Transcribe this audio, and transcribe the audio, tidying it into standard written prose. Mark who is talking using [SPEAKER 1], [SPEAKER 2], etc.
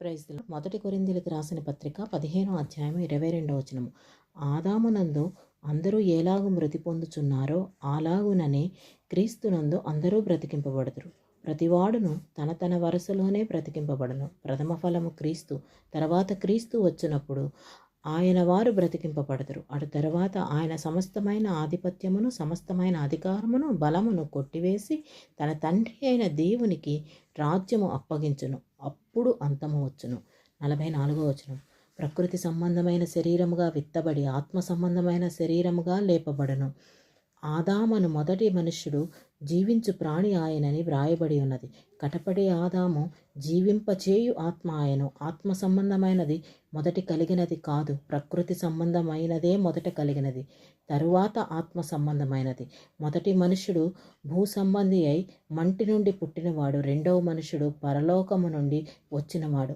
[SPEAKER 1] Praise the lord. మొదటి కొరింథీయులకు రాసిన పత్రిక 15వ అధ్యాయం 22వ వచనము. ఆదామునందు అందరూ ఎలాగు మృతి పొందుచున్నారో అలాగుననే క్రీస్తునందు అందరూ బ్రతికింపబడుదురు. ప్రతివాడును తన తన వరుసలోనే బ్రతికింపబడును. ప్రథమ ఫలము క్రీస్తు, తర్వాత క్రీస్తు వచ్చినప్పుడు ఆయన వారు బ్రతికింపబడుదురు. అటు తర్వాత ఆయన సమస్తమైన ఆధిపత్యమును, సమస్తమైన అధికారమును, బలమును కొట్టివేసి తన తండ్రి అయిన దేవునికి రాజ్యము అప్పగించును. అప్పుడు అంతము వచ్చును. 44వ వచనం. ప్రకృతి సంబంధమైన శరీరముగా విత్తబడి ఆత్మ సంబంధమైన శరీరముగా లేపబడను. ఆదామను మొదటి మనుష్యుడు జీవించు ప్రాణి ఆయనని వ్రాయబడి ఉన్నది. కటపడి ఆదాము జీవింపచేయు ఆత్మ ఆయను. ఆత్మ సంబంధమైనది మొదటి కలిగినది కాదు, ప్రకృతి సంబంధమైనదే మొదట కలిగినది, తరువాత ఆత్మ సంబంధమైనది. మొదటి మనుష్యుడు భూ సంబంధి అయి మంటి నుండి పుట్టినవాడు, రెండవ మనుష్యుడు పరలోకము నుండి వచ్చినవాడు.